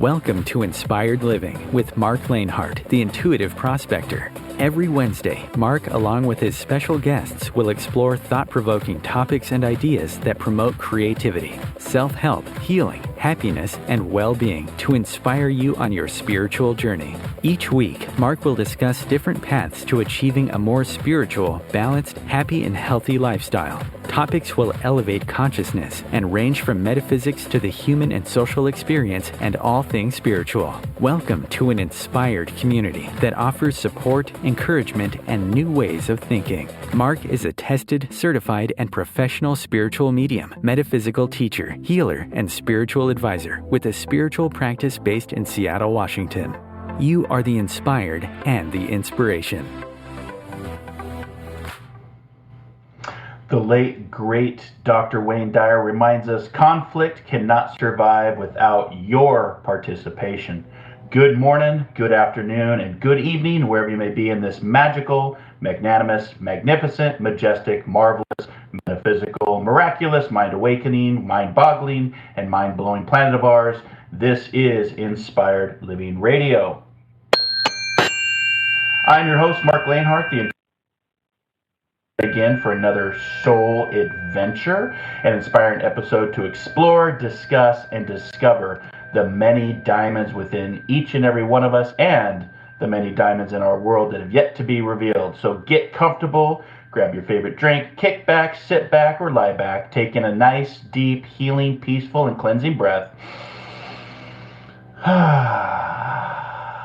Welcome to Inspired Living with Marc Lainhart, the Intuitive Prospector. Every Wednesday, Marc, along with his special guests, will explore thought-provoking topics and ideas that promote creativity, self-help, healing, happiness, and well-being to inspire you on your spiritual journey. Each week, Marc will discuss different paths to achieving a more spiritual, balanced, happy, and healthy lifestyle. Topics will elevate consciousness and range from metaphysics to the human and social experience and all things spiritual. Welcome to an inspired community that offers support, encouragement, and new ways of thinking. Marc is a tested, certified, and professional spiritual medium, metaphysical teacher, healer, and spiritual advisor with a spiritual practice based in Seattle, Washington. You are the inspired and the inspiration. The late, great Dr. Wayne Dyer reminds us conflict cannot survive without your participation. Good morning, good afternoon, and good evening, wherever you may be in this magical, magnanimous, magnificent, majestic, marvelous, metaphysical, miraculous, mind-awakening, mind-boggling, and mind-blowing planet of ours. This is Inspired Living Radio. I'm your host, Marc Lainhart, again for another soul adventure, an inspiring episode to explore, discuss, and discover the many diamonds within each and every one of us and the many diamonds in our world that have yet to be revealed. So get comfortable, grab your favorite drink, kick back, sit back, or lie back, take in a nice, deep, healing, peaceful, and cleansing breath.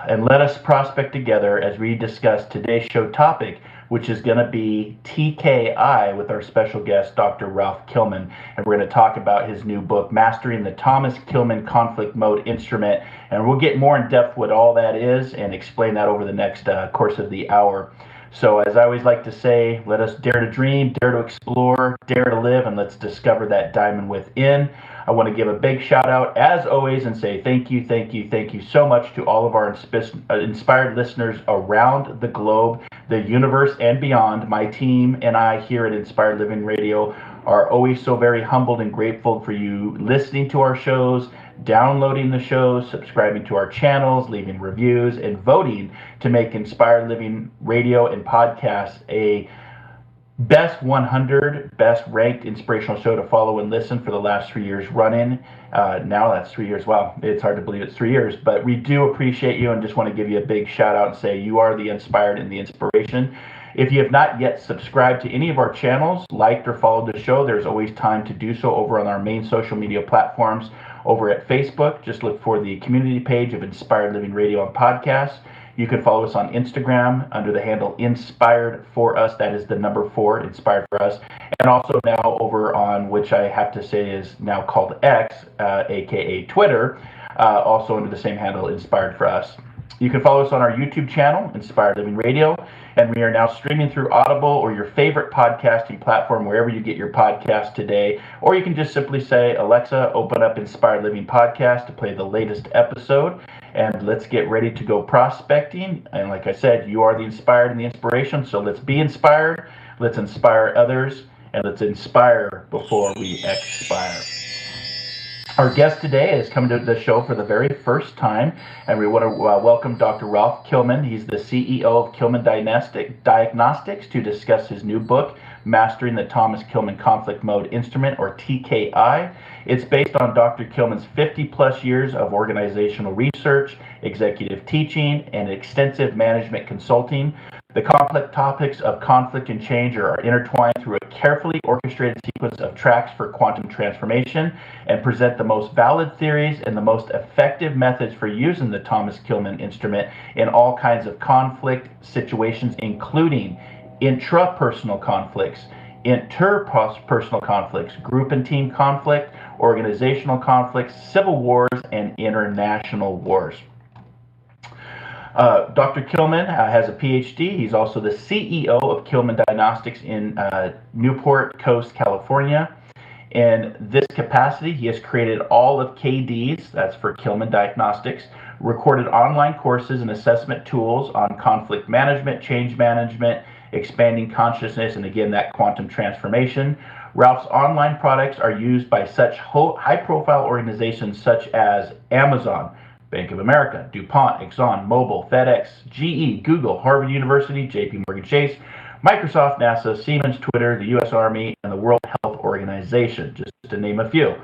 And let us prospect together as we discuss today's show topic, which is going to be TKI with our special guest, Dr. Ralph Kilmann. And we're going to talk about his new book, Mastering the Thomas-Kilmann Conflict Mode Instrument. And we'll get more in depth what all that is and explain that over the next course of the hour. So as I always like to say, let us dare to dream, dare to explore, dare to live, and let's discover that diamond within. I want to give a big shout out, as always, and say thank you so much to all of our inspired listeners around the globe, the universe, and beyond. My team and I here at Inspired Living Radio are always so very humbled and grateful for you listening to our shows, downloading the shows, subscribing to our channels, leaving reviews, and voting to make Inspired Living Radio and Podcasts a Best 100, best ranked inspirational show to follow and listen for the last 3 years running. Now that's 3 years. Wow, it's hard to believe it's 3 years, but we do appreciate you and just want to give you a big shout out and say you are the inspired and the inspiration. If you have not yet subscribed to any of our channels, liked or followed the show, there's always time to do so over on our main social media platforms. Over at Facebook, just look for the community page of Inspired Living Radio and Podcasts. You can follow us on Instagram under the handle Inspired for Us. That is the number 4, Inspired for Us. And also now over on, which I have to say is now called X, aka Twitter, also under the same handle, Inspired for Us. You can follow us on our YouTube channel, Inspired Living Radio, and we are now streaming through Audible or your favorite podcasting platform, wherever you get your podcast today. Or you can just simply say, Alexa, open up Inspired Living Podcast to play the latest episode. And let's get ready to go prospecting. And like I said, you are the inspired and the inspiration. So let's be inspired, let's inspire others, and let's inspire before we expire. Our guest today is coming to the show for the very first time, and we want to welcome Dr. Ralph Kilmann. He's the CEO of Kilmann Diagnostics to discuss his new book, Mastering the Thomas-Kilmann Conflict Mode Instrument, or TKI. It's based on Dr. Kilmann's 50-plus years of organizational research, executive teaching, and extensive management consulting. The complex topics of conflict and change are intertwined through a carefully orchestrated sequence of tracks for quantum transformation and present the most valid theories and the most effective methods for using the Thomas-Kilmann instrument in all kinds of conflict situations, including intrapersonal conflicts, interpersonal conflicts, group and team conflict, organizational conflicts, civil wars, and international wars. Dr. Kilmann has a PhD. He's also the CEO of Kilmann Diagnostics in Newport Coast, California. In this capacity, he has created all of KD's, that's for Kilmann Diagnostics, recorded online courses and assessment tools on conflict management, change management, expanding consciousness, and again, that quantum transformation. Ralph's online products are used by such high-profile organizations such as Amazon, Bank of America, DuPont, Exxon, Mobil, FedEx, GE, Google, Harvard University, JP Morgan Chase, Microsoft, NASA, Siemens, Twitter, the U.S. Army, and the World Health Organization, just to name a few.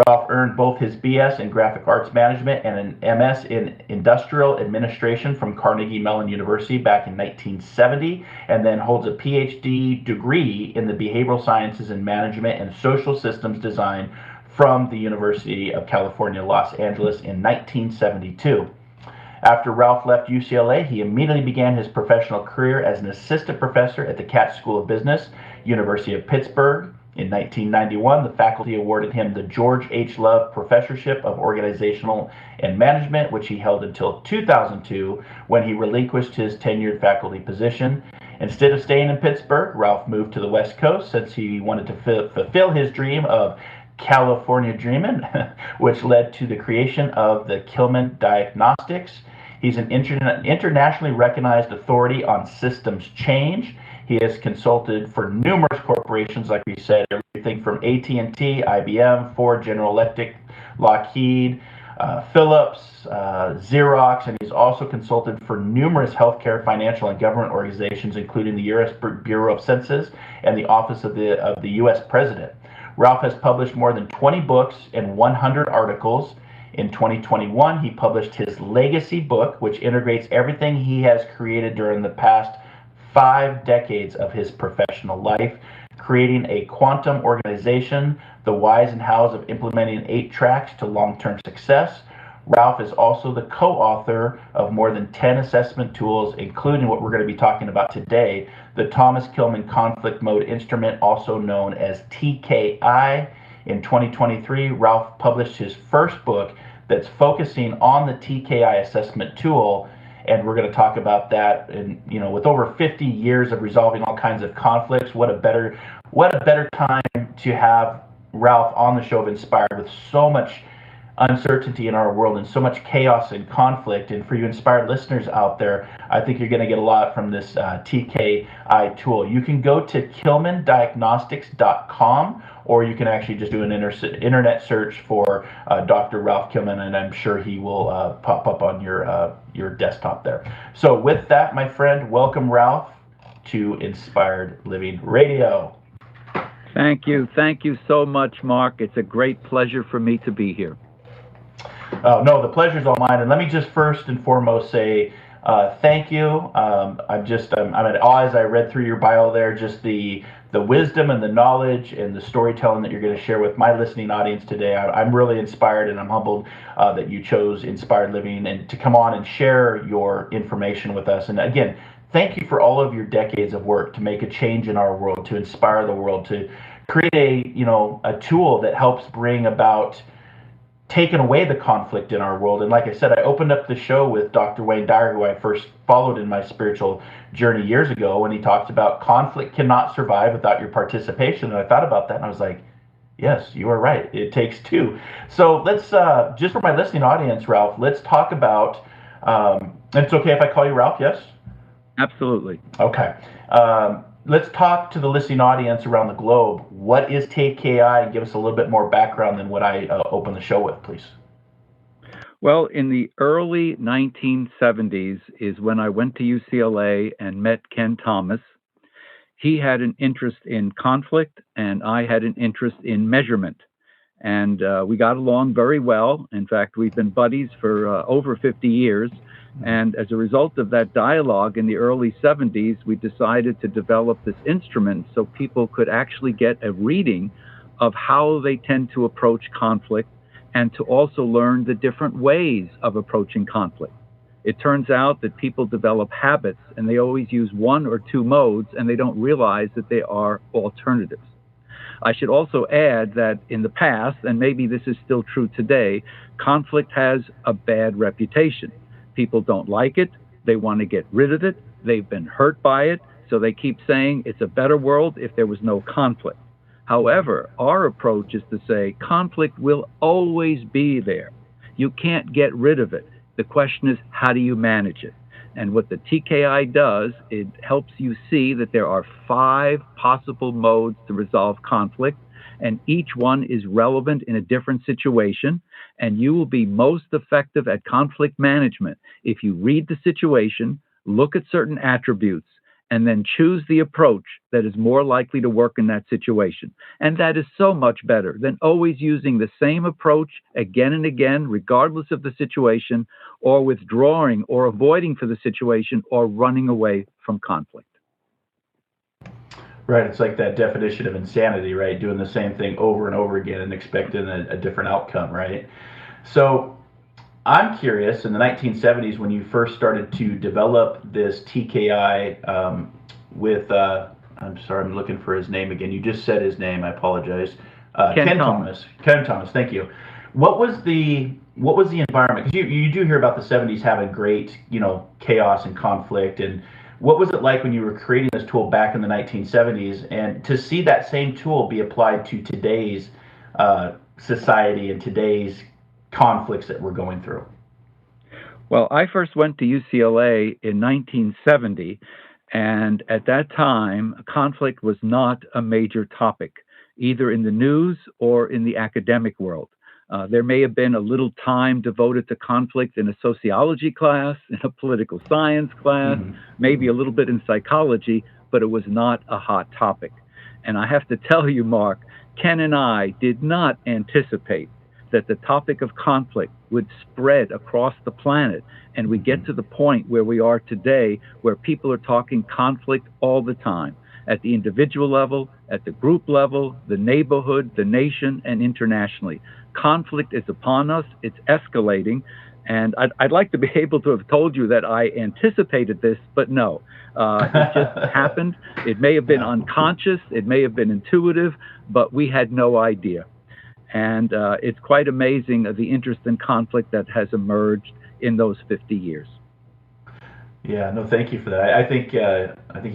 Ralph earned both his BS in Graphic Arts Management and an MS in Industrial Administration from Carnegie Mellon University back in 1970, and then holds a PhD degree in the Behavioral Sciences and Management and Social Systems Design from the University of California, Los Angeles in 1972. After Ralph left UCLA, he immediately began his professional career as an assistant professor at the Katz School of Business, University of Pittsburgh. In 1991, the faculty awarded him the George H. Love Professorship of Organizational and Management, which he held until 2002, when he relinquished his tenured faculty position. Instead of staying in Pittsburgh, Ralph moved to the West Coast since he wanted to fulfill his dream of California dreaming, which led to the creation of the Kilmann Diagnostics. He's an internationally recognized authority on systems change. He has consulted for numerous corporations, like we said, everything from AT&T, IBM, Ford, General Electric, Lockheed, Philips, Xerox, and he's also consulted for numerous healthcare, financial, and government organizations, including the U.S. Bureau of Census and the Office of the U.S. President. Ralph has published more than 20 books and 100 articles. In 2021, he published his Legacy book, which integrates everything he has created during the past 5 decades of his professional life, creating a quantum organization, the whys and hows of implementing 8 tracks to long-term success. Ralph is also the co-author of more than 10 assessment tools, including what we're going to be talking about today, the Thomas-Kilmann Conflict Mode Instrument, also known as TKI. In 2023, Ralph published his first book that's focusing on the TKI assessment tool, and we're going to talk about that. And with over 50 years of resolving all kinds of conflicts, what a better time to have Ralph on the show of Inspired, with so much uncertainty in our world and so much chaos and conflict. And for you inspired listeners out there, I think you're going to get a lot from this TKI tool. You can go to kilmanndiagnostics.com, or you can actually just do an internet search for Dr. Ralph Kilmann, and I'm sure he will pop up on your desktop there. So with that, my friend, welcome Ralph to Inspired Living Radio. Thank you. Thank you so much, Mark. It's a great pleasure for me to be here. Oh, no, the pleasure's all mine. And let me just first and foremost say thank you. I'm at awe as I read through your bio there, just the wisdom and the knowledge and the storytelling that you're going to share with my listening audience today. I'm really inspired, and I'm humbled that you chose Inspired Living and to come on and share your information with us. And again, thank you for all of your decades of work to make a change in our world, to inspire the world, to create a tool that helps bring about taken away the conflict in our world. And like I said, I opened up the show with Dr. Wayne Dyer, who I first followed in my spiritual journey years ago, when he talked about conflict cannot survive without your participation. And I thought about that and I was like, yes, you are right. It takes 2. So let's, just for my listening audience, Ralph, let's talk about, it's okay if I call you Ralph, yes? Absolutely. Okay. Let's talk to the listening audience around the globe. What is TKI? And give us a little bit more background than what I opened the show with, please. Well, in the early 1970s is when I went to UCLA and met Ken Thomas. He had an interest in conflict, and I had an interest in measurement. And we got along very well. In fact, we've been buddies for over 50 years. And as a result of that dialogue in the early 70s, we decided to develop this instrument so people could actually get a reading of how they tend to approach conflict, and to also learn the different ways of approaching conflict. It turns out that people develop habits, and they always use 1 or 2 modes, and they don't realize that they are alternatives. I should also add that in the past, and maybe this is still true today, conflict has a bad reputation. People don't like it. They want to get rid of it. They've been hurt by it. So they keep saying it's a better world if there was no conflict. However, our approach is to say conflict will always be there. You can't get rid of it. The question is, how do you manage it? And what the TKI does, it helps you see that there are 5 possible modes to resolve conflict. and each one is relevant in a different situation, and you will be most effective at conflict management if you read the situation, look at certain attributes, and then choose the approach that is more likely to work in that situation. And that is so much better than always using the same approach again and again, regardless of the situation, or withdrawing or avoiding for the situation or running away from conflict. Right. It's like that definition of insanity, right? Doing the same thing over and over again and expecting a different outcome, right? So I'm curious, in the 1970s, when you first started to develop this TKI with, I'm sorry, I'm looking for his name again. You just said his name. I apologize. Ken Thomas. Ken Thomas. Thank you. What was the environment? Because you do hear about the 70s having great, chaos and conflict. And what was it like when you were creating this tool back in the 1970s, and to see that same tool be applied to today's society and today's conflicts that we're going through? Well, I first went to UCLA in 1970, and at that time, conflict was not a major topic, either in the news or in the academic world. There may have been a little time devoted to conflict in a sociology class, in a political science class, maybe a little bit in psychology, but it was not a hot topic. And I have to tell you, Mark, Ken and I did not anticipate that the topic of conflict would spread across the planet, and we get to the point where we are today, where people are talking conflict all the time, at the individual level, at the group level, the neighborhood, the nation, and internationally. Conflict is upon us, it's escalating, and I'd like to be able to have told you that I anticipated this, but no. It just happened. It may have been unconscious, it may have been intuitive, but we had no idea. And it's quite amazing the interest in conflict that has emerged in those 50 years. Yeah, no, thank you for that. I think you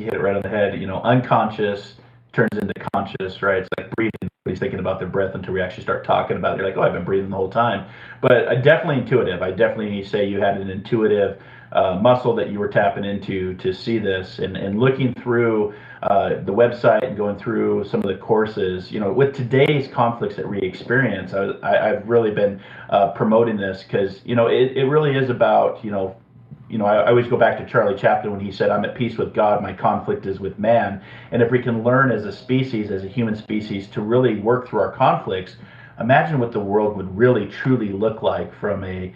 hit it right on the head. Unconscious turns into conscious, right? It's like breathing. Everybody's thinking about their breath until we actually start talking about it. You're like, oh, I've been breathing the whole time. But definitely intuitive. I definitely say you had an intuitive muscle that you were tapping into to see this, and looking through the website and going through some of the courses. With today's conflicts that we experience, I've really been promoting this because it really is about I always go back to Charlie Chaplin when he said, "I'm at peace with God, my conflict is with man." And if we can learn as a species, as a human species, to really work through our conflicts, imagine what the world would really truly look like from a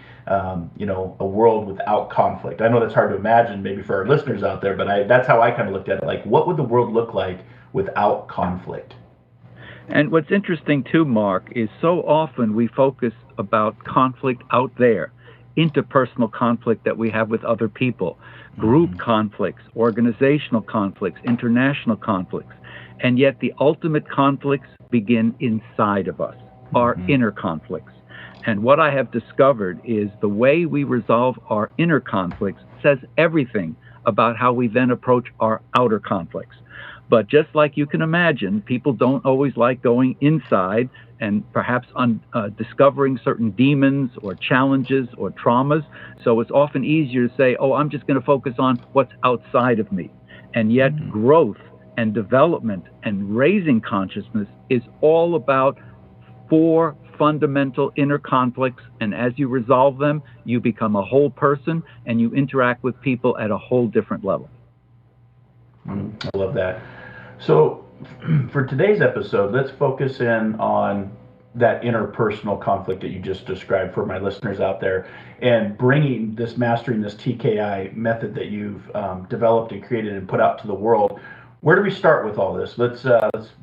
world without conflict. I know that's hard to imagine maybe for our listeners out there, but that's how I kind of looked at it. Like, what would the world look like without conflict? And what's interesting too, Mark, is so often we focus about conflict out there, interpersonal conflict that we have with other people, group conflicts, organizational conflicts, international conflicts, and yet the ultimate conflicts begin inside of us, our inner conflicts. And what I have discovered is the way we resolve our inner conflicts says everything about how we then approach our outer conflicts. But just like you can imagine, people don't always like going inside and perhaps discovering certain demons or challenges or traumas. So it's often easier to say, oh, I'm just going to focus on what's outside of me. And yet growth and development and raising consciousness is all about 4 fundamental inner conflicts. And as you resolve them, you become a whole person and you interact with people at a whole different level. I love that. So for today's episode, let's focus in on that interpersonal conflict that you just described for my listeners out there, and mastering this TKI method that you've developed and created and put out to the world. Where do we start with all this? Let's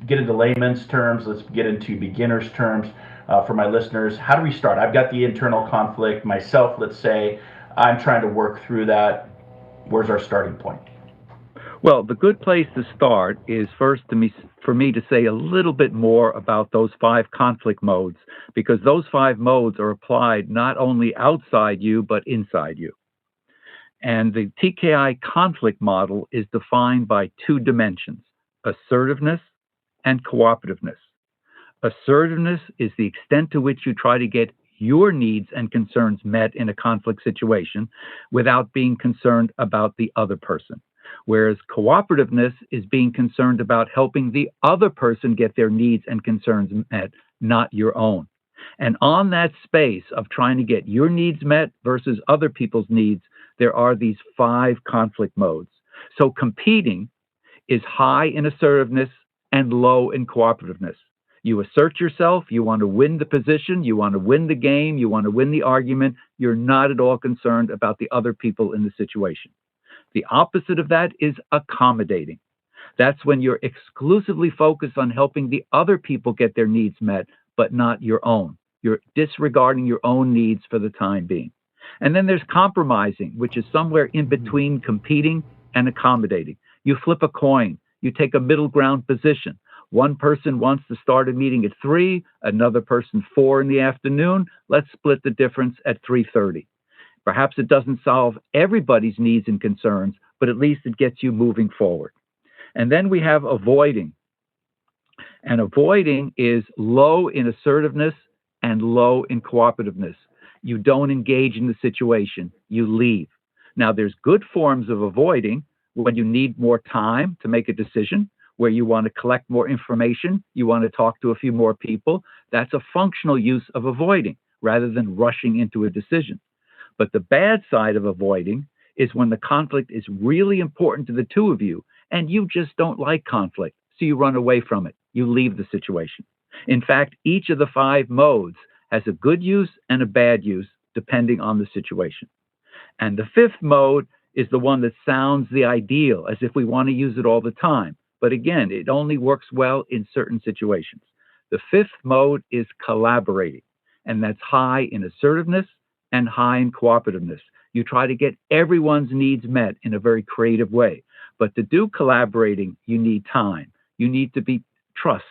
get into layman's terms. Let's get into beginner's terms for my listeners. How do we start? I've got the internal conflict myself, let's say. I'm trying to work through that. Where's our starting point? Well, the good place to start is first for me to say a little bit more about those 5 conflict modes, because those 5 modes are applied not only outside you, but inside you. And the TKI conflict model is defined by 2 dimensions, assertiveness and cooperativeness. Assertiveness is the extent to which you try to get your needs and concerns met in a conflict situation without being concerned about the other person. Whereas cooperativeness is being concerned about helping the other person get their needs and concerns met, not your own. And on that space of trying to get your needs met versus other people's needs, there are these 5 conflict modes. So competing is high in assertiveness and low in cooperativeness. You assert yourself, you want to win the position, you want to win the game, you want to win the argument. You're not at all concerned about the other people in the situation. The opposite of that is accommodating. That's when you're exclusively focused on helping the other people get their needs met, but not your own. You're disregarding your own needs for the time being. And then there's compromising, which is somewhere in between competing and accommodating. You flip a coin, you take a middle ground position. One person wants to start a meeting at 3, another person 4 in the afternoon. Let's split the difference at 3:30. Perhaps it doesn't solve everybody's needs and concerns, but at least it gets you moving forward. And then we have avoiding. And avoiding is low in assertiveness and low in cooperativeness. You don't engage in the situation, you leave. Now, there's good forms of avoiding when you need more time to make a decision, where you want to collect more information, you want to talk to a few more people. That's a functional use of avoiding rather than rushing into a decision. But the bad side of avoiding is when the conflict is really important to the two of you and you just don't like conflict, so you run away from it. You leave the situation. In fact, each of the 5 modes has a good use and a bad use depending on the situation. And the 5th mode is the one that sounds the ideal, as if we want to use it all the time. But again, it only works well in certain situations. The 5th mode is collaborating, and that's high in assertiveness and high in cooperativeness. You try to get everyone's needs met in a very creative way. But to do collaborating, you need time. You need to be trust,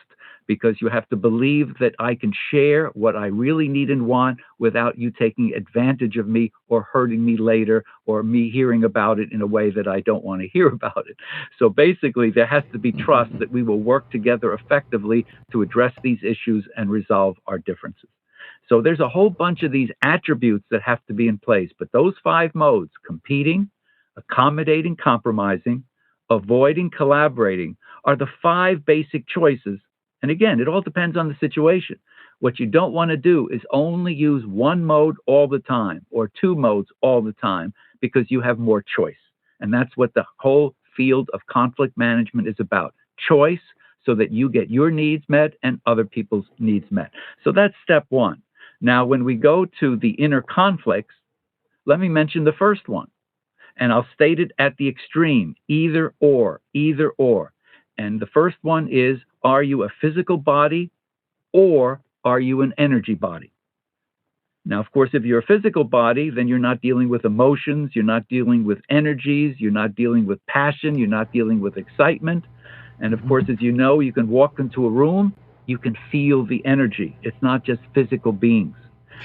because you have to believe that I can share what I really need and want without you taking advantage of me or hurting me later or me hearing about it in a way that I don't want to hear about it. So basically, there has to be trust that we will work together effectively to address these issues and resolve our differences. So there's a whole bunch of these attributes that have to be in place, but those 5 modes, competing, accommodating, compromising, avoiding, collaborating, are the 5 basic choices. And again, it all depends on the situation. What you don't want to do is only use one mode all the time or 2 modes all the time, because you have more choice. And that's what the whole field of conflict management is about. Choice, so that you get your needs met and other people's needs met. So that's step 1. Now, when we go to the inner conflicts, let me mention the first one. And I'll state it at the extreme, either or, either or. And the first one is, are you a physical body or are you an energy body? Now, of course, if you're a physical body, then you're not dealing with emotions, you're not dealing with energies, you're not dealing with passion, you're not dealing with excitement. And of course, as you know, you can walk into a room, you can feel the energy. It's not just physical beings.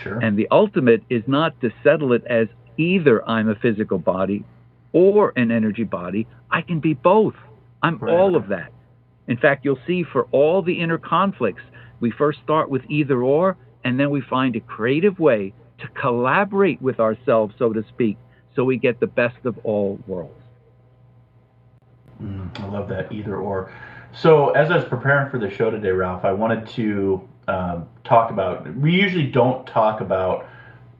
Sure. And the ultimate is not to settle it as either I'm a physical body or an energy body. I can be both. I'm all of that. In fact, you'll see for all the inner conflicts, we first start with either or, and then we find a creative way to collaborate with ourselves, so to speak, so we get the best of all worlds. I love that, either or. So as I was preparing for the show today, Ralph, I wanted to talk about, we usually don't talk about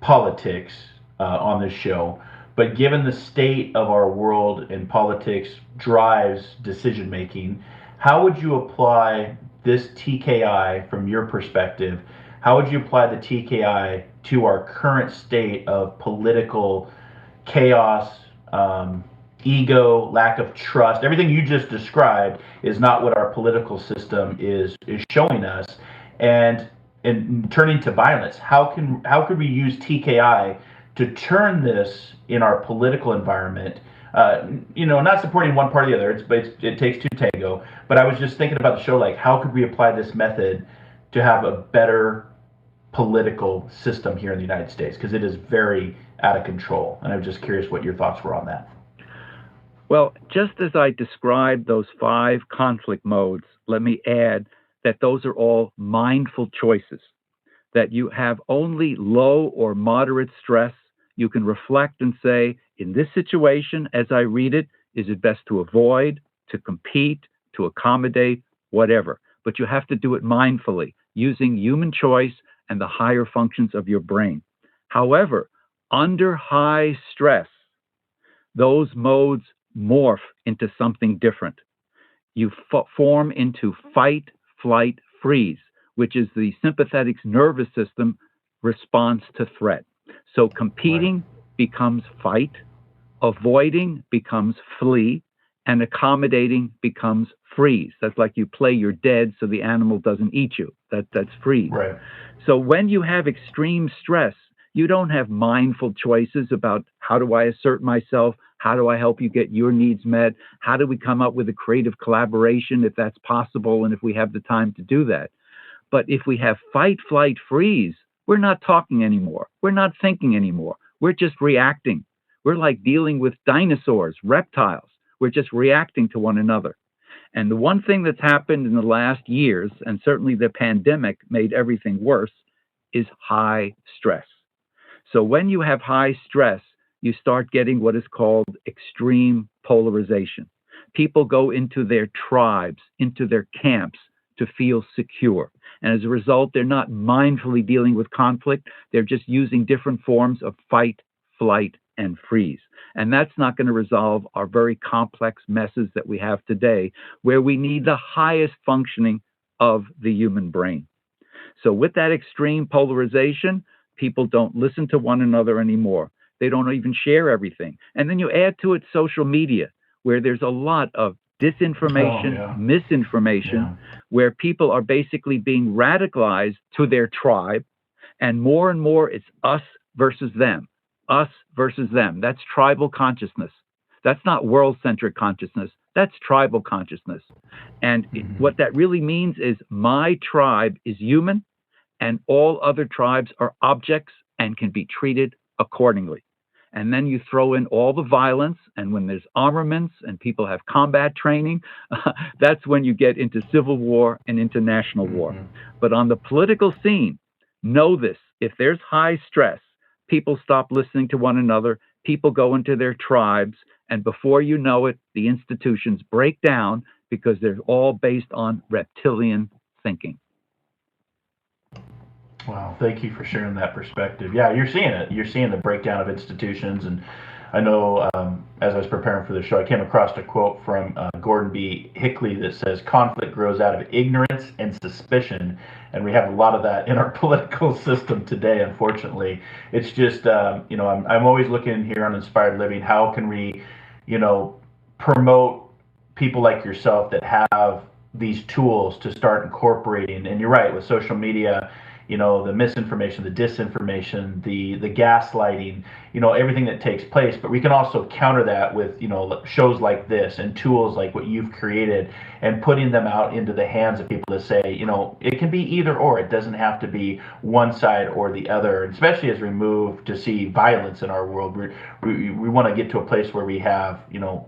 politics on this show, but given the state of our world and politics drives decision making, how would you apply this TKI from your perspective? How would you apply the TKI to our current state of political chaos, ego, lack of trust? Everything you just described is not what our political system is showing us. And turning to violence, how could we use TKI to turn this in our political environment? Not supporting one party or the other, it takes 2 to tango. But I was just thinking about the show, like, how could we apply this method to have a better political system here in the United States? Because it is very out of control. And I'm just curious what your thoughts were on that. Well, just as I described those 5 conflict modes, let me add that those are all mindful choices, that you have only low or moderate stress. You can reflect and say, in this situation, as I read it, Is it best to avoid, to compete, to accommodate, whatever? But you have to do it mindfully, using human choice and the higher functions of your brain. However, under high stress, those modes morph into something different. You form into fight, flight, freeze, which is the sympathetic nervous system response to threat. So competing becomes fight, avoiding becomes flee, and accommodating becomes freeze. That's like you play you're dead so the animal doesn't eat you. That's freeze. Right. So when you have extreme stress, you don't have mindful choices about how do I assert myself? How do I help you get your needs met? How do we come up with a creative collaboration if that's possible and if we have the time to do that? But if we have fight, flight, freeze, we're not talking anymore. We're not thinking anymore. We're just reacting. We're like dealing with dinosaurs, reptiles. We're just reacting to one another. And the one thing that's happened in the last years, and certainly the pandemic made everything worse, is high stress. So when you have high stress, you start getting what is called extreme polarization. People go into their tribes, into their camps to feel secure. And as a result, they're not mindfully dealing with conflict. They're just using different forms of fight, flight, and freeze. And that's not going to resolve our very complex messes that we have today, where we need the highest functioning of the human brain. So with that extreme polarization, people don't listen to one another anymore. They don't even share everything. And then you add to it social media, where there's a lot of disinformation, misinformation, where people are basically being radicalized to their tribe. And more it's us versus them, us versus them. That's tribal consciousness. That's not world-centric consciousness. That's tribal consciousness. And what that really means is my tribe is human and all other tribes are objects and can be treated accordingly. And then you throw in all the violence, and when there's armaments and people have combat training, that's when you get into civil war and international war. But on the political scene, know this, if there's high stress, people stop listening to one another, people go into their tribes, and before you know it, the institutions break down because they're all based on reptilian thinking. Wow, thank you for sharing that perspective. Yeah, you're seeing it. You're seeing the breakdown of institutions. And I know as I was preparing for the show, I came across a quote from Gordon B. Hinckley that says, conflict grows out of ignorance and suspicion. And we have a lot of that in our political system today, unfortunately. It's just, I'm always looking here on Inspired Living, how can we, promote people like yourself that have these tools to start incorporating. And you're right, with social media, the misinformation, the disinformation, the gaslighting, everything that takes place. But we can also counter that with, shows like this and tools like what you've created and putting them out into the hands of people to say, it can be either or. It doesn't have to be one side or the other, especially as we move to see violence in our world. We want to get to a place where we have,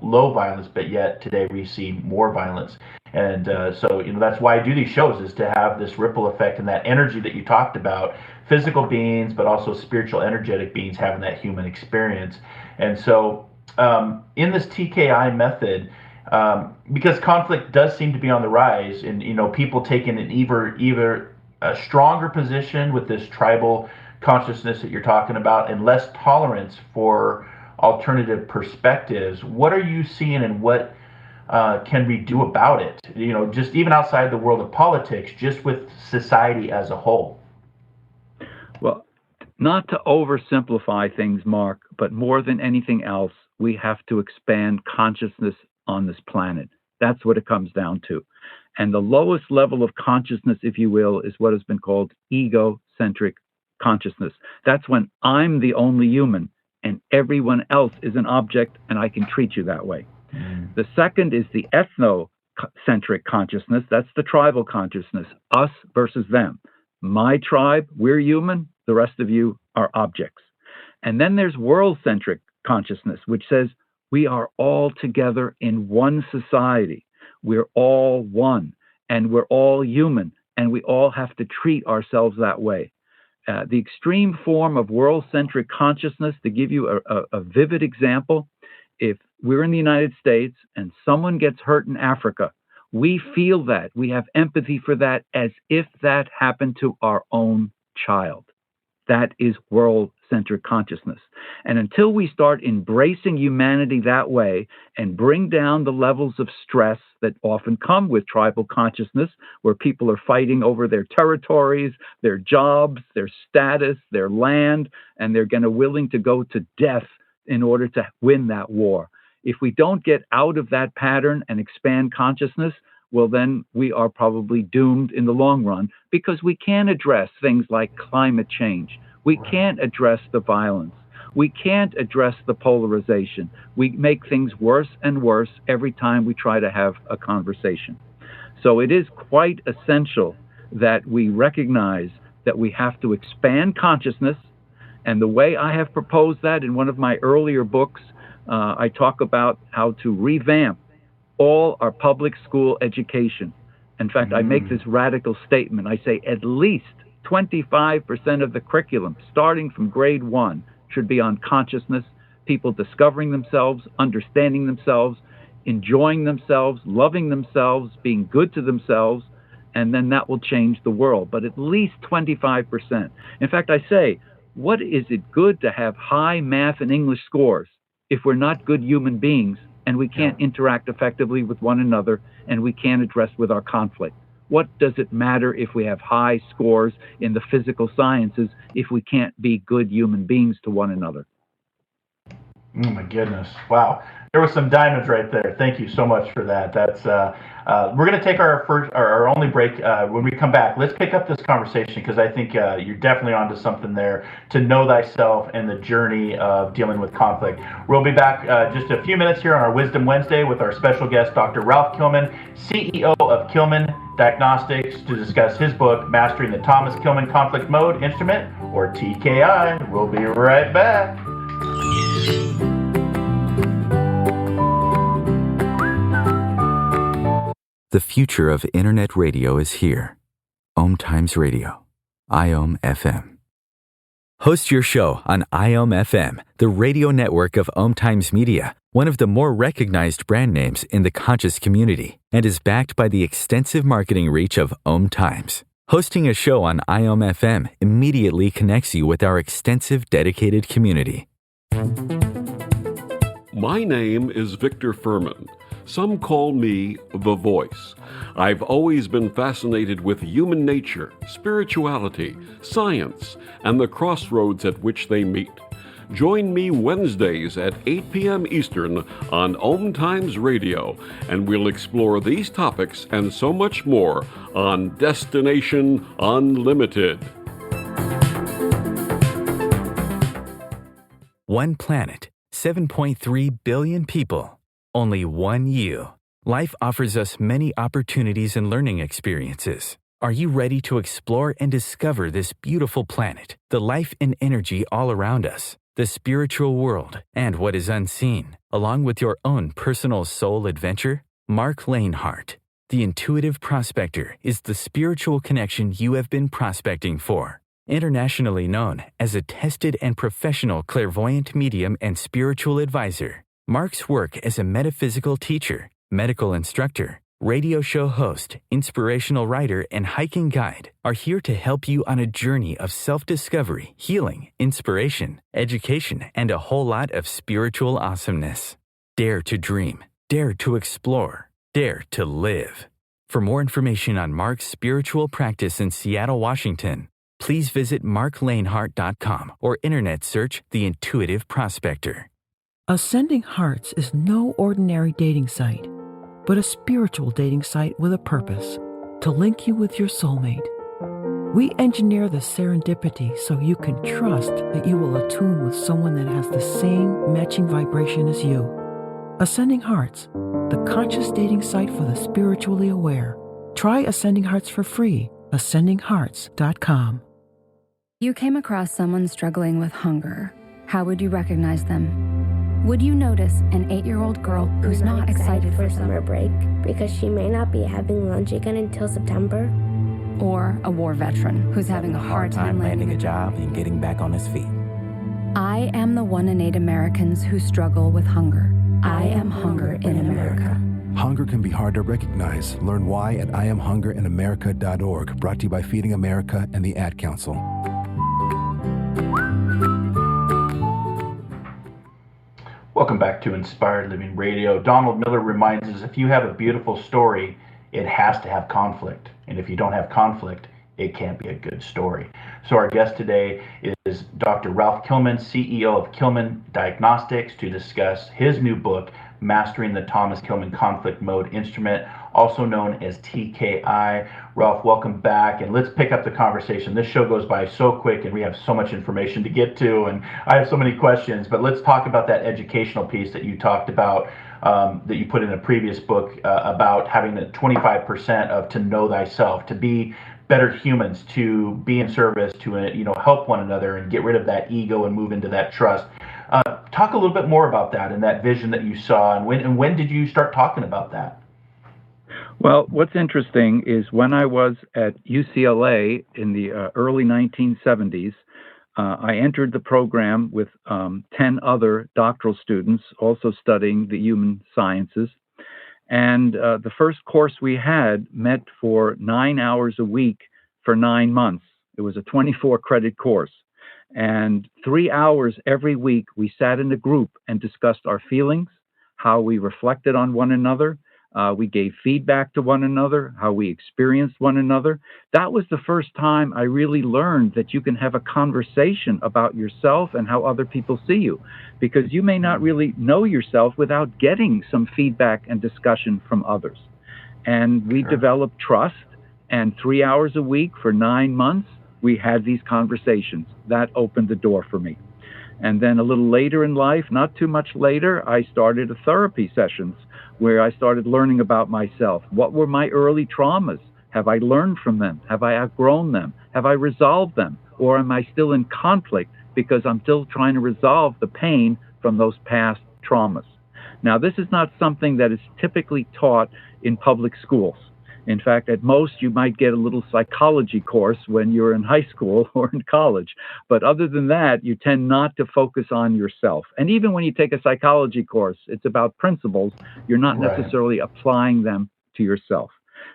low violence, but yet today we see more violence. And so, that's why I do these shows, is to have this ripple effect and that energy that you talked about, physical beings, but also spiritual, energetic beings having that human experience. And so in this TKI method, because conflict does seem to be on the rise and, people taking an either a stronger position with this tribal consciousness that you're talking about and less tolerance for alternative perspectives, what are you seeing and what can we do about it? Just even outside the world of politics, just with society as a whole. Well, not to oversimplify things, Mark, but more than anything else, we have to expand consciousness on this planet. That's what it comes down to. And the lowest level of consciousness, if you will, is what has been called egocentric consciousness. That's when I'm the only human and everyone else is an object and I can treat you that way. The second is the ethnocentric consciousness. That's the tribal consciousness, us versus them. My tribe, we're human. The rest of you are objects. And then there's world-centric consciousness, which says we are all together in one society. We're all one, and we're all human, and we all have to treat ourselves that way. The extreme form of world-centric consciousness, to give you a vivid example, if we're in the United States and someone gets hurt in Africa, we feel that. We have empathy for that as if that happened to our own child. That is world-centered consciousness. And until we start embracing humanity that way and bring down the levels of stress that often come with tribal consciousness, where people are fighting over their territories, their jobs, their status, their land, and they're willing to go to death in order to win that war. If we don't get out of that pattern and expand consciousness, well, then we are probably doomed in the long run, because we can't address things like climate change. We can't address the violence. We can't address the polarization. We make things worse and worse every time we try to have a conversation. So it is quite essential that we recognize that we have to expand consciousness. And the way I have proposed that in one of my earlier books, I talk about how to revamp all our public school education. In fact, I make this radical statement. I say at least 25% of the curriculum, starting from grade 1, should be on consciousness, people discovering themselves, understanding themselves, enjoying themselves, loving themselves, being good to themselves, and then that will change the world. But at least 25%. In fact, I say, what is it good to have high math and English scores if we're not good human beings and we can't interact effectively with one another and we can't address with our conflict? What does it matter if we have high scores in the physical sciences if we can't be good human beings to one another? Oh my goodness. Wow. There was some diamonds right there. Thank you so much for that. That's we're going to take our only break. When we come back, let's pick up this conversation, because I think you're definitely onto something there, to know thyself and the journey of dealing with conflict. We'll be back just a few minutes here on our Wisdom Wednesday with our special guest, Dr. Ralph Kilmann, CEO of Kilmann Diagnostics, to discuss his book, Mastering the Thomas-Kilmann Conflict Mode Instrument, or TKI. We'll be right back. The future of internet radio is here. OMTimes Radio, IOM FM. Host your show on IOM FM, the radio network of OMTimes Media, one of the more recognized brand names in the conscious community, and is backed by the extensive marketing reach of OMTimes. Hosting a show on IOM FM immediately connects you with our extensive dedicated community. My name is Victor Furman. Some call me The Voice. I've always been fascinated with human nature, spirituality, science, and the crossroads at which they meet. Join me Wednesdays at 8 p.m. Eastern on OMTimes Radio, and we'll explore these topics and so much more on Destination Unlimited. One planet, 7.3 billion people. Only one you. Life offers us many opportunities and learning experiences. Are you ready to explore and discover this beautiful planet, the life and energy all around us, the spiritual world, and what is unseen, along with your own personal soul adventure? Marc Lainhart, the Intuitive Prospector, is the spiritual connection you have been prospecting for. Internationally known as a tested and professional clairvoyant medium and spiritual advisor, Marc's work as a metaphysical teacher, medical instructor, radio show host, inspirational writer, and hiking guide are here to help you on a journey of self-discovery, healing, inspiration, education, and a whole lot of spiritual awesomeness. Dare to dream. Dare to explore. Dare to live. For more information on Marc's spiritual practice in Seattle, Washington, please visit marclainhart.com or internet search The Intuitive Prospector. Ascending Hearts is no ordinary dating site, but a spiritual dating site with a purpose, to link you with your soulmate. We engineer the serendipity so you can trust that you will attune with someone that has the same matching vibration as you. Ascending Hearts, the conscious dating site for the spiritually aware. Try Ascending Hearts for free, ascendinghearts.com. You came across someone struggling with hunger. How would you recognize them? Would you notice an 8-year-old girl who's not excited for summer break because she may not be having lunch again until September? Or a war veteran who's having a hard time landing a job and getting back on his feet? I am the 1 in 8 Americans who struggle with hunger. I Am Hunger in America. Hunger can be hard to recognize. Learn why at IamHungerInAmerica.org, brought to you by Feeding America and the Ad Council. Welcome back to Inspired Living Radio. Donald Miller reminds us, if you have a beautiful story, it has to have conflict. And if you don't have conflict, it can't be a good story. So our guest today is Dr. Ralph Kilmann, CEO of Kilmann Diagnostics, to discuss his new book, Mastering the Thomas-Kilmann Conflict Mode Instrument, also known as TKI. Ralph, welcome back, and let's pick up the conversation. This show goes by so quick, and we have so much information to get to, and I have so many questions, but let's talk about that educational piece that you talked about, that you put in a previous book, about having the 25% of to know thyself, to be better humans, to be in service, to help one another and get rid of that ego and move into that trust. Talk a little bit more about that and that vision that you saw, and when did you start talking about that? Well, what's interesting is when I was at UCLA in the early 1970s, I entered the program with 10 other doctoral students also studying the human sciences. And the first course we had met for 9 hours a week for 9 months. It was a 24-credit course. And 3 hours every week, we sat in a group and discussed our feelings, how we reflected on one another. We gave feedback to one another, how we experienced one another. That was the first time I really learned that you can have a conversation about yourself and how other people see you, because you may not really know yourself without getting some feedback and discussion from others. And we developed trust, and 3 hours a week for 9 months, we had these conversations. That opened the door for me. And then a little later in life, not too much later, I started therapy sessions where I started learning about myself. What were my early traumas? Have I learned from them? Have I outgrown them? Have I resolved them? Or am I still in conflict because I'm still trying to resolve the pain from those past traumas? Now, this is not something that is typically taught in public schools. In fact, at most, you might get a little psychology course when you're in high school or in college. But other than that, you tend not to focus on yourself. And even when you take a psychology course, it's about principles. You're not necessarily applying them to yourself.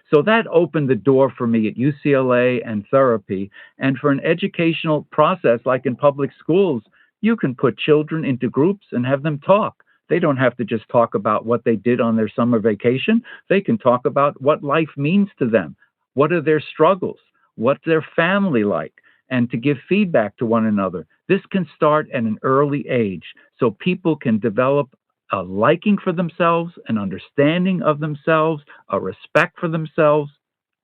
So that opened the door for me at UCLA and therapy. And for an educational process like in public schools, you can put children into groups and have them talk. They don't have to just talk about what they did on their summer vacation. They can talk about what life means to them. What are their struggles? What's their family like? And to give feedback to one another. This can start at an early age so people can develop a liking for themselves, an understanding of themselves, a respect for themselves,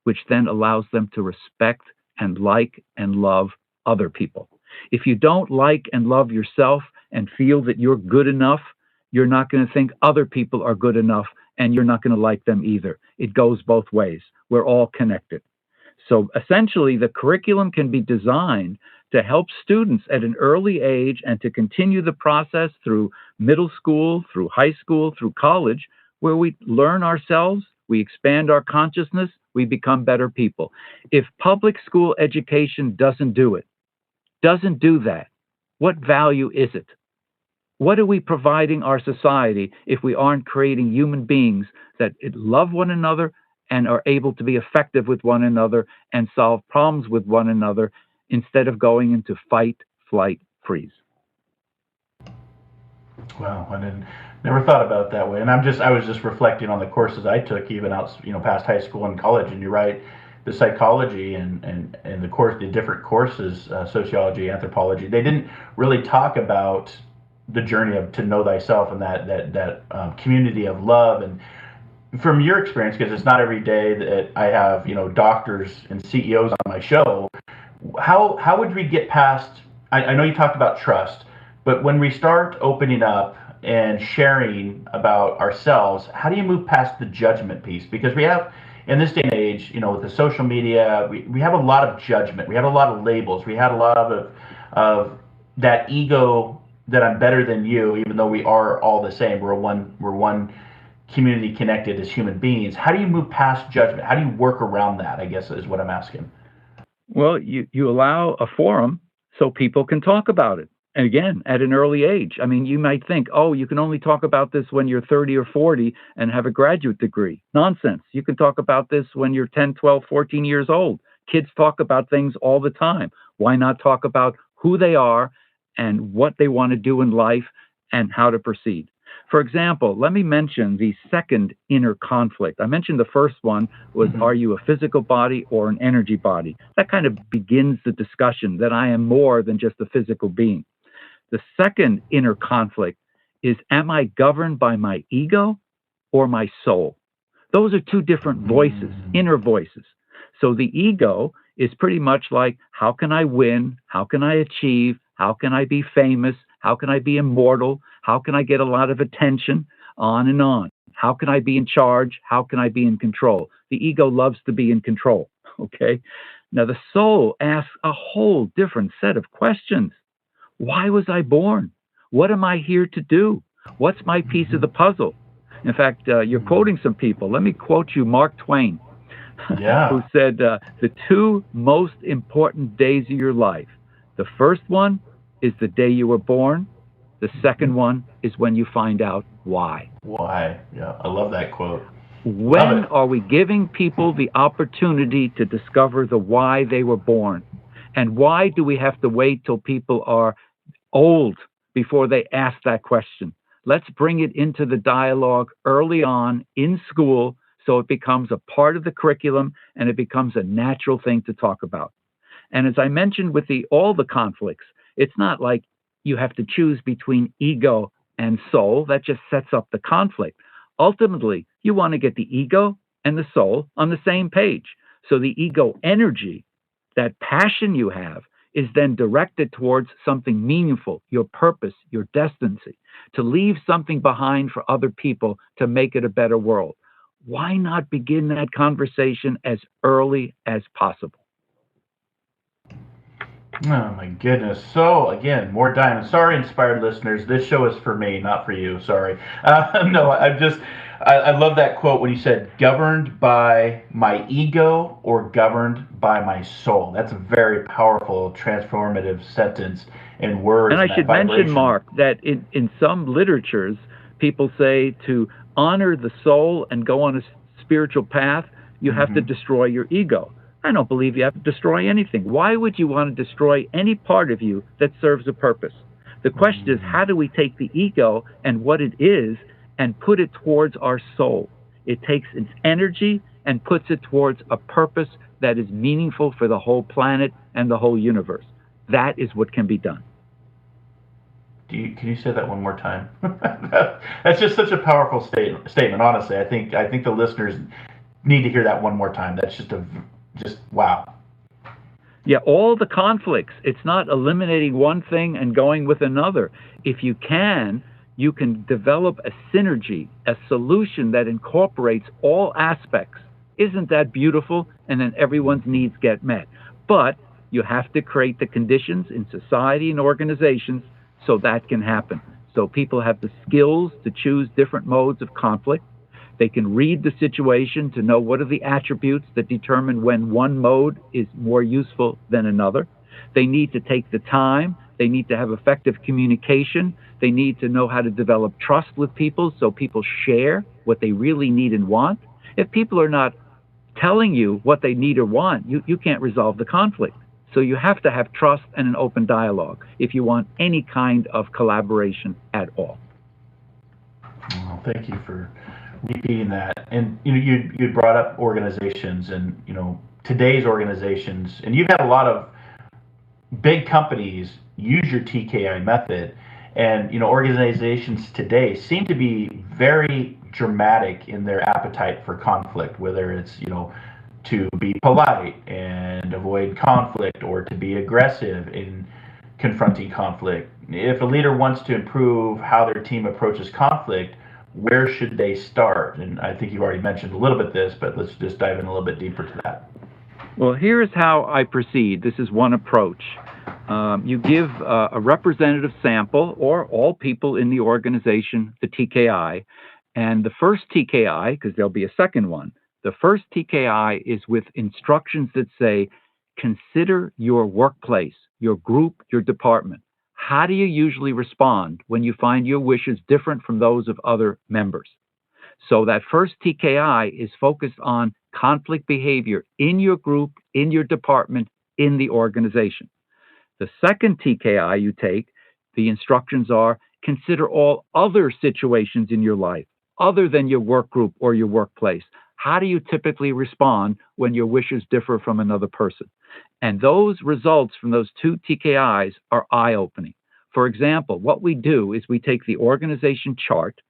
which then allows them to respect and like and love other people. If you don't like and love yourself and feel that you're good enough, you're not going to think other people are good enough, and you're not going to like them either. It goes both ways. We're all connected. So essentially, the curriculum can be designed to help students at an early age and to continue the process through middle school, through high school, through college, where we learn ourselves, we expand our consciousness, we become better people. If public school education doesn't do it, doesn't do that, what value is it? What are we providing our society if we aren't creating human beings that love one another and are able to be effective with one another and solve problems with one another instead of going into fight, flight, freeze? Wow, I never thought about it that way. And I was just reflecting on the courses I took, even out, past high school and college. And you're right, the psychology and the different courses, sociology, anthropology, they didn't really talk about the journey of to know thyself and that community of love. And from your experience, because it's not every day that I have doctors and CEOs on my show, how would we get past? I know you talked about trust, but when we start opening up and sharing about ourselves, how do you move past the judgment piece? Because we have, in this day and age, with the social media, we have a lot of judgment. We have a lot of labels. We had a lot of that ego that I'm better than you, even though we are all the same. We're one community connected as human beings. How do you move past judgment? How do you work around that, I guess, is what I'm asking. Well, you allow a forum so people can talk about it. And again, at an early age. I mean, you might think, oh, you can only talk about this when you're 30 or 40 and have a graduate degree. Nonsense. You can talk about this when you're 10, 12, 14 years old. Kids talk about things all the time. Why not talk about who they are and what they want to do in life and how to proceed? For example, let me mention the second inner conflict. I mentioned the first one was, are you a physical body or an energy body? That kind of begins the discussion that I am more than just a physical being. The second inner conflict is, am I governed by my ego or my soul? Those are two different voices, inner voices. So the ego is pretty much like, how can I win? How can I achieve? How can I be famous? How can I be immortal? How can I get a lot of attention? On and on. How can I be in charge? How can I be in control? The ego loves to be in control, okay? Now the soul asks a whole different set of questions. Why was I born? What am I here to do? What's my piece of the puzzle? In fact, you're quoting some people. Let me quote you Mark Twain, who said, the two most important days of your life. The first one is the day you were born. The second one is when you find out why. Why? Yeah, I love that quote. When are we giving people the opportunity to discover the why they were born? And why do we have to wait till people are old before they ask that question? Let's bring it into the dialogue early on in school so it becomes a part of the curriculum and it becomes a natural thing to talk about. And as I mentioned with all the conflicts, it's not like you have to choose between ego and soul. That just sets up the conflict. Ultimately, you want to get the ego and the soul on the same page. So the ego energy, that passion you have, is then directed towards something meaningful, your purpose, your destiny, to leave something behind for other people to make it a better world. Why not begin that conversation as early as possible? Oh my goodness. So again, more diamonds. Sorry, inspired listeners. This show is for me, not for you. Sorry. No, I love that quote when you said, governed by my ego or governed by my soul. That's a very powerful, transformative sentence and words. And I should mention, Mark, that in some literatures, people say to honor the soul and go on a spiritual path, you have to destroy your ego. I don't believe you have to destroy anything. Why would you want to destroy any part of you that serves a purpose? The question is, how do we take the ego and what it is and put it towards our soul? It takes its energy and puts it towards a purpose that is meaningful for the whole planet and the whole universe. That is what can be done. Can you say that one more time? That's just such a powerful statement. Honestly, I think the listeners need to hear that one more time. That's just wow. Yeah, all the conflicts. It's not eliminating one thing and going with another. If you can develop a synergy, a solution that incorporates all aspects. Isn't that beautiful? And then everyone's needs get met. But you have to create the conditions in society and organizations so that can happen. So people have the skills to choose different modes of conflict. They can read the situation to know what are the attributes that determine when one mode is more useful than another. They need to take the time. They need to have effective communication. They need to know how to develop trust with people so people share what they really need and want. If people are not telling you what they need or want, you can't resolve the conflict. So you have to have trust and an open dialogue if you want any kind of collaboration at all. Well, thank you for repeating that. And you brought up organizations, and today's organizations, and you've had a lot of big companies use your TKI method, and organizations today seem to be very dramatic in their appetite for conflict, whether it's to be polite and avoid conflict or to be aggressive in confronting conflict. If a leader wants to improve how their team approaches conflict, where should they start? And I think you already mentioned a little bit this, but let's just dive in a little bit deeper to that. Well, here's how I proceed. This is one approach. You give a representative sample or all people in the organization the TKI. And the first TKI, because there'll be a second one, the first TKI is with instructions that say, consider your workplace, your group, your department. How do you usually respond when you find your wishes different from those of other members? So that first TKI is focused on conflict behavior in your group, in your department, in the organization. The second TKI you take, the instructions are, consider all other situations in your life, other than your work group or your workplace. How do you typically respond when your wishes differ from another person? And those results from those two TKIs are eye-opening. For example, what we do is we take the organization chart,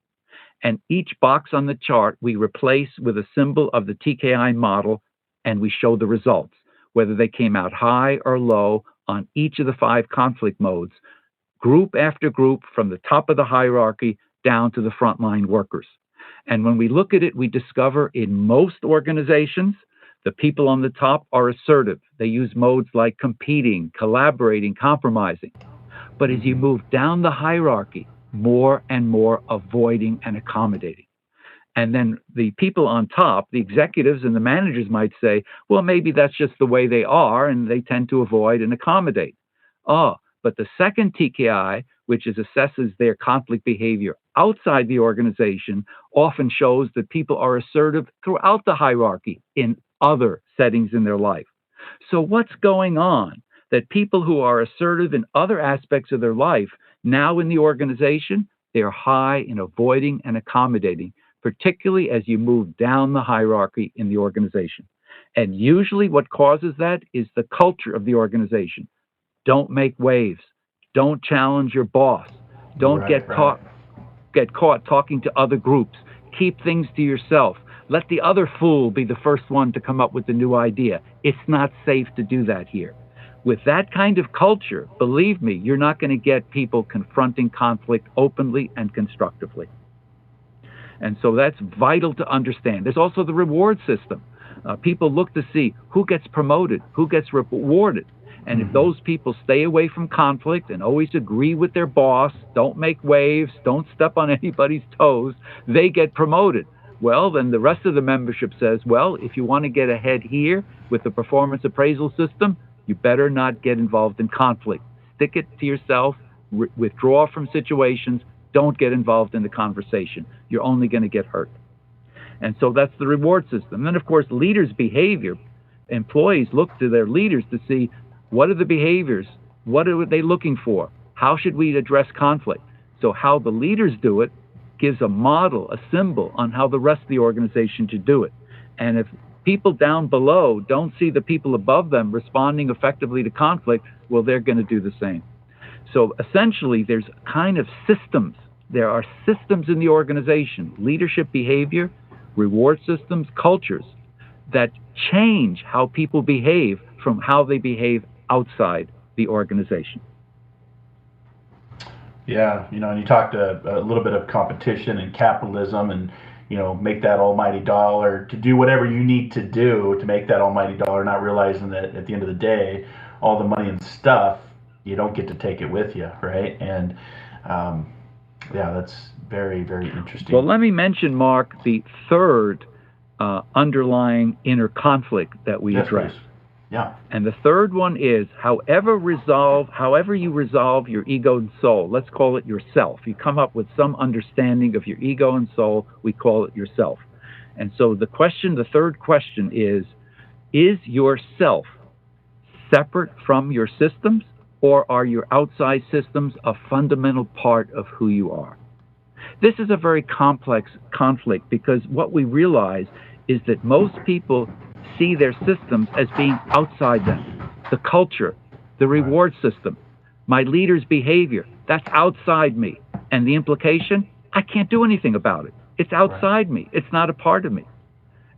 and each box on the chart we replace with a symbol of the TKI model, and we show the results, whether they came out high or low on each of the 5 conflict modes, group after group, from the top of the hierarchy down to the frontline workers. And when we look at it, we discover in most organizations, the people on the top are assertive. They use modes like competing, collaborating, compromising. But as you move down the hierarchy, more and more avoiding and accommodating. And then the people on top, the executives and the managers, might say, well, maybe that's just the way they are, and they tend to avoid and accommodate. But the second TKI, which assesses their conflict behavior outside the organization, often shows that people are assertive throughout the hierarchy in other settings in their life. So what's going on that people who are assertive in other aspects of their life, now in the organization, they are high in avoiding and accommodating, particularly as you move down the hierarchy in the organization. And usually what causes that is the culture of the organization. Don't make waves. Don't challenge your boss. Don't get caught talking to other groups. Keep things to yourself. Let the other fool be the first one to come up with the new idea. It's not safe to do that here. With that kind of culture, believe me, you're not going to get people confronting conflict openly and constructively. And so that's vital to understand. There's also the reward system. People look to see who gets promoted, who gets rewarded. And if those people stay away from conflict and always agree with their boss, don't make waves, don't step on anybody's toes, they get promoted. Well, then the rest of the membership says, well, if you want to get ahead here with the performance appraisal system, you better not get involved in conflict. Stick it to yourself, withdraw from situations, don't get involved in the conversation. You're only going to get hurt. And so that's the reward system. Then, of course, leaders' behavior. Employees look to their leaders to see what are the behaviors, what are they looking for, how should we address conflict. So how the leaders do it gives a model, a symbol on how the rest of the organization should do it. And if people down below don't see the people above them responding effectively to conflict, well, they're going to do the same. So essentially, there's kind of systems. There are systems in the organization, leadership behavior, reward systems, cultures, that change how people behave from how they behave outside the organization. Yeah, and you talked a little bit of competition and capitalism and, make that almighty dollar, to do whatever you need to do to make that almighty dollar, not realizing that at the end of the day, all the money and stuff, you don't get to take it with you, right? And that's very, very interesting. Well, let me mention, Mark, the third underlying inner conflict that we address. Please. Yeah. And the third one is, however you resolve your ego and soul, let's call it yourself. You come up with some understanding of your ego and soul, we call it yourself. And so the third question is your self separate from your systems, or are your outside systems a fundamental part of who you are? This is a very complex conflict, because what we realize is that most people see their systems as being outside them. The culture, the reward system, my leader's behavior, that's outside me. And the implication, I can't do anything about it. It's outside me. It's not a part of me.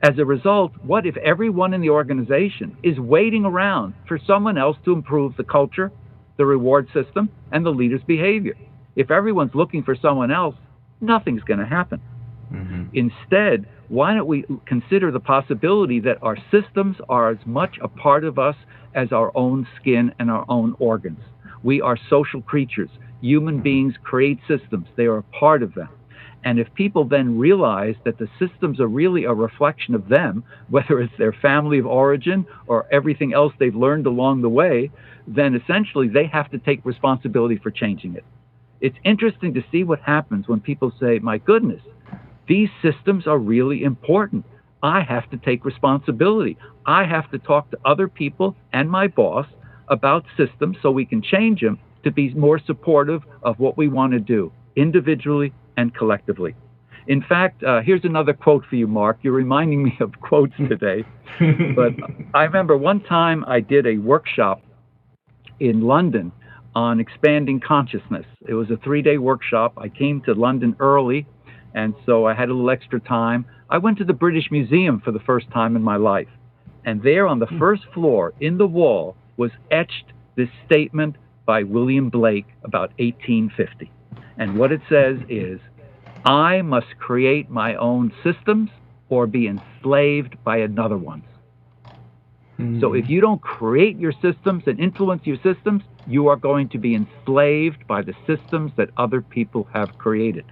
As a result, what if everyone in the organization is waiting around for someone else to improve the culture, the reward system, and the leader's behavior? If everyone's looking for someone else, nothing's going to happen. Instead, why don't we consider the possibility that our systems are as much a part of us as our own skin and our own organs? We are social creatures. Human beings create systems. They are a part of them. And if people then realize that the systems are really a reflection of them, whether it's their family of origin or everything else they've learned along the way, then essentially they have to take responsibility for changing it. It's interesting to see what happens when people say, my goodness, these systems are really important. I have to take responsibility. I have to talk to other people and my boss about systems so we can change them to be more supportive of what we want to do, individually and collectively. In fact, here's another quote for you, Mark. You're reminding me of quotes today. But I remember one time I did a workshop in London on expanding consciousness. It was a 3-day workshop. I came to London early, and so I had a little extra time. I went to the British Museum for the first time in my life. And there on the first floor, in the wall, was etched this statement by William Blake about 1850. And what it says is, I must create my own systems or be enslaved by another one's. So if you don't create your systems and influence your systems, you are going to be enslaved by the systems that other people have created.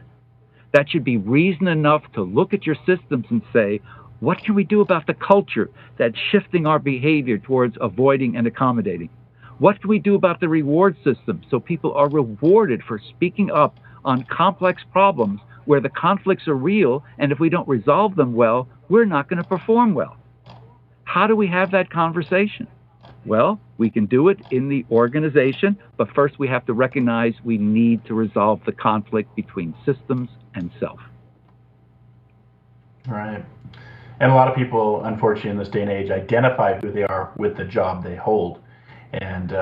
That should be reason enough to look at your systems and say, what can we do about the culture that's shifting our behavior towards avoiding and accommodating? What can we do about the reward system so people are rewarded for speaking up on complex problems where the conflicts are real, and if we don't resolve them well, we're not going to perform well? How do we have that conversation? Well, we can do it in the organization, but first we have to recognize we need to resolve the conflict between systems and self. Right. And a lot of people, unfortunately, in this day and age, identify who they are with the job they hold. And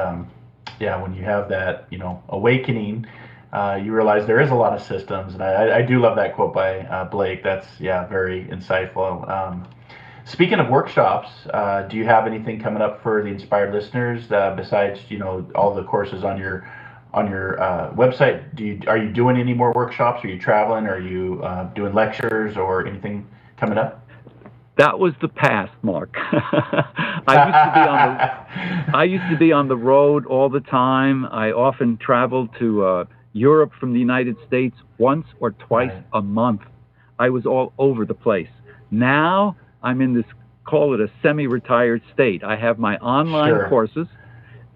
when you have that, awakening, you realize there is a lot of systems. And I do love that quote by Blake. That's, very insightful. Speaking of workshops, do you have anything coming up for the Inspired listeners besides, all the courses on your website? Are you doing any more workshops? Are you traveling? Are you doing lectures or anything coming up? That was the past, Mark. I used to be on the road all the time. I often traveled to Europe from the United States once or twice a month. I was all over the place. Now I'm in this, call it a semi-retired state. I have my online courses,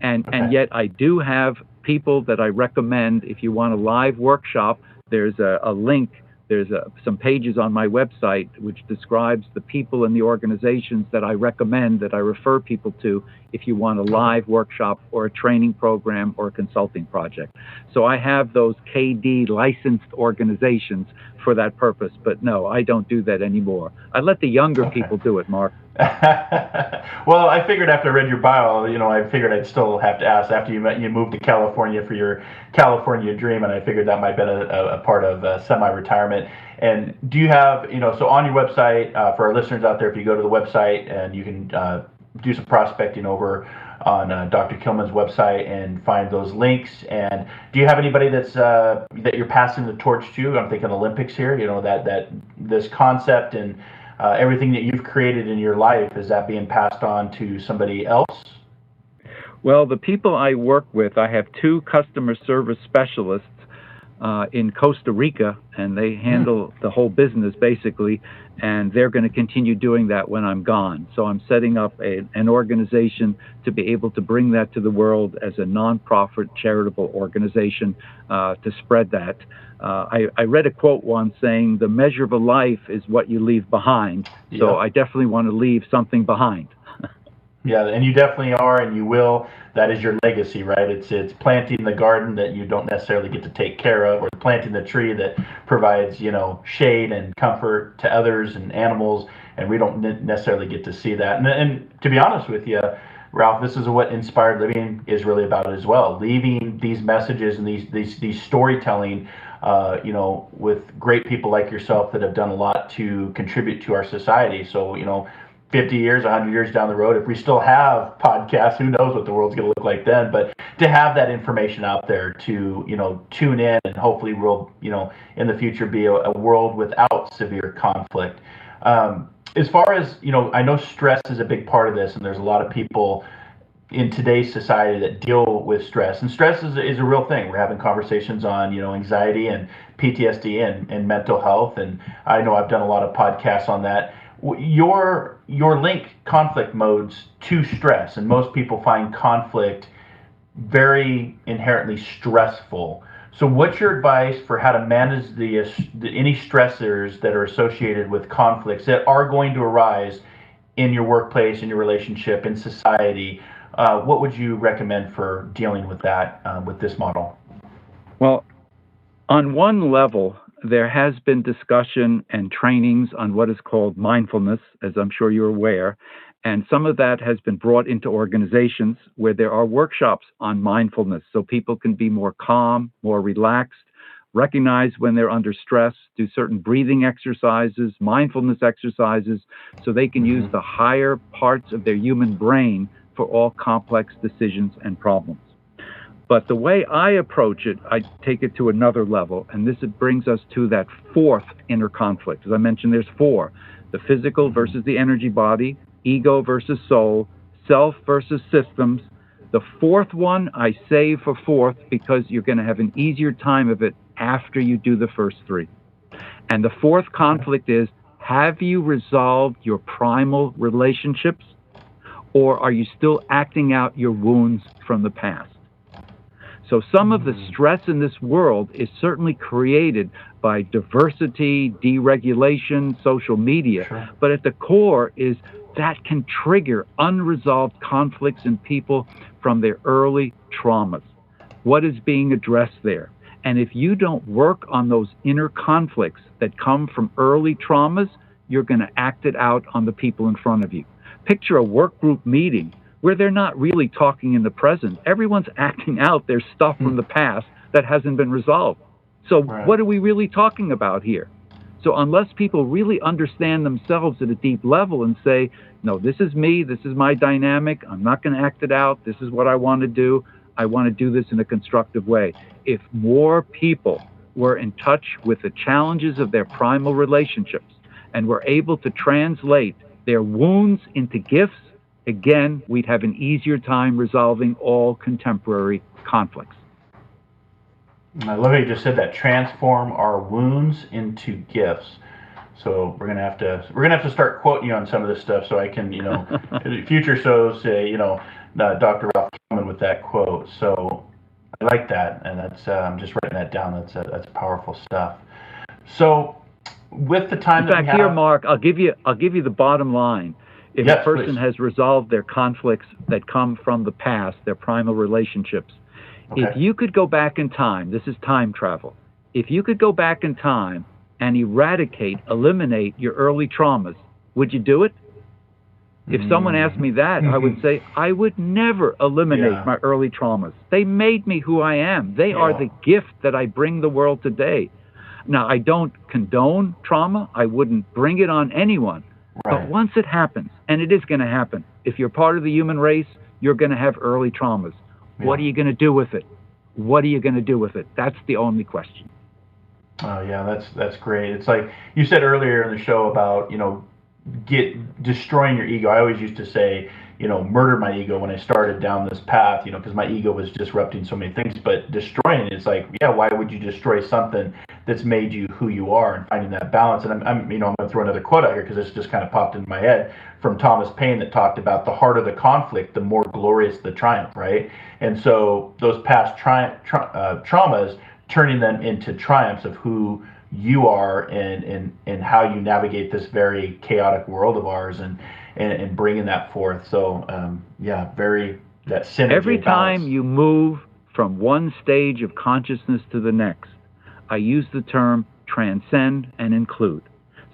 and yet I do have people that I recommend. If you want a live workshop, there's a link. There's some pages on my website which describes the people and the organizations that I recommend, that I refer people to if you want a live workshop or a training program or a consulting project. So I have those KD licensed organizations for that purpose, but no, I don't do that anymore. I let the younger people do it, Mark. Well, I figured after I read your bio, I figured I'd still have to ask after you moved to California for your California dream, and I figured that might have been a part of semi-retirement. And do you have, so on your website, for our listeners out there, if you go to the website and you can do some prospecting over on Dr. Kilmann's website and find those links. And do you have anybody that's that you're passing the torch to? I'm thinking Olympics here, that this concept and everything that you've created in your life, is that being passed on to somebody else? Well, the people I work with, I have 2 customer service specialists in Costa Rica, and they handle the whole business basically, and they're going to continue doing that when I'm gone. So I'm setting up an organization to be able to bring that to the world as a nonprofit charitable organization to spread that. I read a quote once saying, the measure of a life is what you leave behind. So I definitely want to leave something behind. Yeah, and you definitely are, and you will. That is your legacy, right? It's planting the garden that you don't necessarily get to take care of, or planting the tree that provides, shade and comfort to others and animals, and we don't necessarily get to see that. And to be honest with you, Ralph, this is what Inspired Living is really about as well. Leaving these messages and these storytelling, with great people like yourself that have done a lot to contribute to our society. So, 50 years, 100 years down the road, if we still have podcasts, who knows what the world's going to look like then. But to have that information out there to, tune in, and hopefully we'll, in the future be a world without severe conflict. As far as, I know stress is a big part of this, and there's a lot of people in today's society that deal with stress. And stress is a real thing. We're having conversations on, anxiety and PTSD and mental health. And I know I've done a lot of podcasts on that. Your link conflict modes to stress, and most people find conflict very inherently stressful. So what's your advice for how to manage any stressors that are associated with conflicts that are going to arise in your workplace, in your relationship, in society? What would you recommend for dealing with that, with this model? Well, on one level, there has been discussion and trainings on what is called mindfulness, as I'm sure you're aware. And some of that has been brought into organizations where there are workshops on mindfulness so people can be more calm, more relaxed, recognize when they're under stress, do certain breathing exercises, mindfulness exercises, so they can use the higher parts of their human brain for all complex decisions and problems. But the way I approach it, I take it to another level, and this brings us to that fourth inner conflict. As I mentioned, there's four: the physical versus the energy body, ego versus soul, self versus systems. The fourth one I save for fourth because you're going to have an easier time of it after you do the first three. And the fourth conflict is, have you resolved your primal relationships, or are you still acting out your wounds from the past? So some of the stress in this world is certainly created by diversity, deregulation, social media, but at the core is that can trigger unresolved conflicts in people from their early traumas. What is being addressed there? And if you don't work on those inner conflicts that come from early traumas, you're going to act it out on the people in front of you. Picture a work group meeting where they're not really talking in the present. Everyone's acting out their stuff from the past that hasn't been resolved. So what are we really talking about here? So unless people really understand themselves at a deep level and say, no, this is me, this is my dynamic, I'm not going to act it out, this is what I want to do, I want to do this in a constructive way. If more people were in touch with the challenges of their primal relationships and were able to translate their wounds into gifts, again, we'd have an easier time resolving all contemporary conflicts. I love how you just said that. Transform our wounds into gifts. So we're gonna have to start quoting you on some of this stuff, so I can, future shows say, Dr. Ralph Kilmann with that quote. So I like that, and that's I'm just writing that down. That's powerful stuff. So with the time that we have, in fact, here, Mark, I'll give you the bottom line. If a person has resolved their conflicts that come from the past, their primal relationships, if you could go back in time, this is time travel, if you could go back in time and eliminate your early traumas, would you do it? If someone asked me that, I would say, I would never eliminate my early traumas. They made me who I am. They are the gift that I bring the world today. Now, I don't condone trauma. I wouldn't bring it on anyone. But once it happens, and it is going to happen, if you're part of the human race, you're going to have early traumas. What are you going to do with it? What are you going to do with it? That's the only question. Oh yeah, that's great. It's like you said earlier in the show about, destroying your ego. I always used to say, murder my ego when I started down this path, because my ego was disrupting so many things. But destroying it is like, why would you destroy something that's made you who you are, and finding that balance? And I'm going to throw another quote out here because this just kind of popped into my head from Thomas Paine that talked about the harder the conflict, the more glorious the triumph, right? And so those past traumas, turning them into triumphs of who you are and how you navigate this very chaotic world of ours, and bringing that forth. So that synergy. Every time you move from one stage of consciousness to the next, I use the term transcend and include.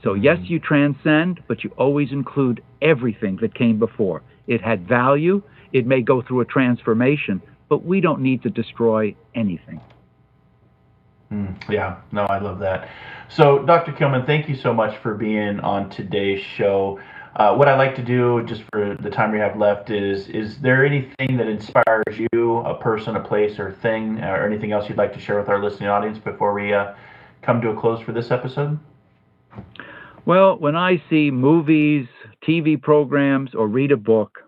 So yes, you transcend, but you always include everything that came before. It had value. It may go through a transformation, but we don't need to destroy anything. I love that. So, Dr. Kilmann, thank you so much for being on today's show. What I like to do, just for the time we have left, is there anything that inspires you, a person, a place, or thing, or anything else you'd like to share with our listening audience before we come to a close for this episode? Well, when I see movies, TV programs, or read a book,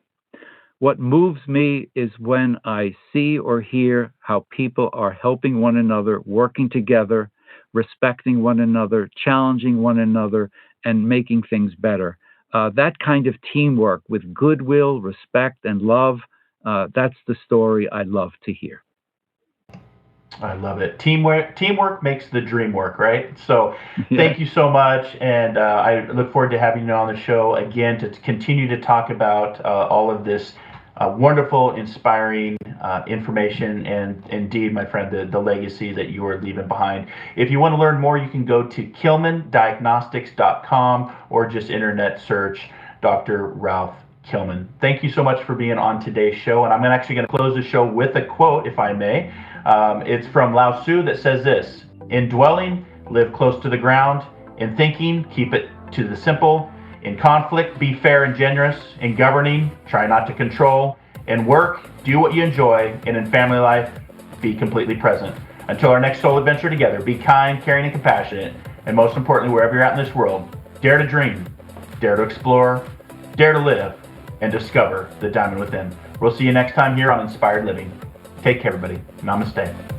What moves me is when I see or hear how people are helping one another, working together, respecting one another, challenging one another, and making things better. That kind of teamwork with goodwill, respect, and love, that's the story I love to hear. I love it. Teamwork makes the dream work, right? So thank you so much. And I look forward to having you on the show again to continue to talk about all of this wonderful, inspiring information, and indeed, my friend, the legacy that you are leaving behind. If you want to learn more, you can go to KilmannDiagnostics.com or just internet search Dr. Ralph Kilmann. Thank you so much for being on today's show. And I'm actually going to close the show with a quote, if I may. It's from Lao Tzu that says this: "In dwelling, live close to the ground. In thinking, keep it to the simple. In conflict, be fair and generous. In governing, try not to control. In work, do what you enjoy. And in family life, be completely present." Until our next soul adventure together, be kind, caring, and compassionate. And most importantly, wherever you're at in this world, dare to dream, dare to explore, dare to live, and discover the diamond within. We'll see you next time here on Inspired Living. Take care, everybody. Namaste.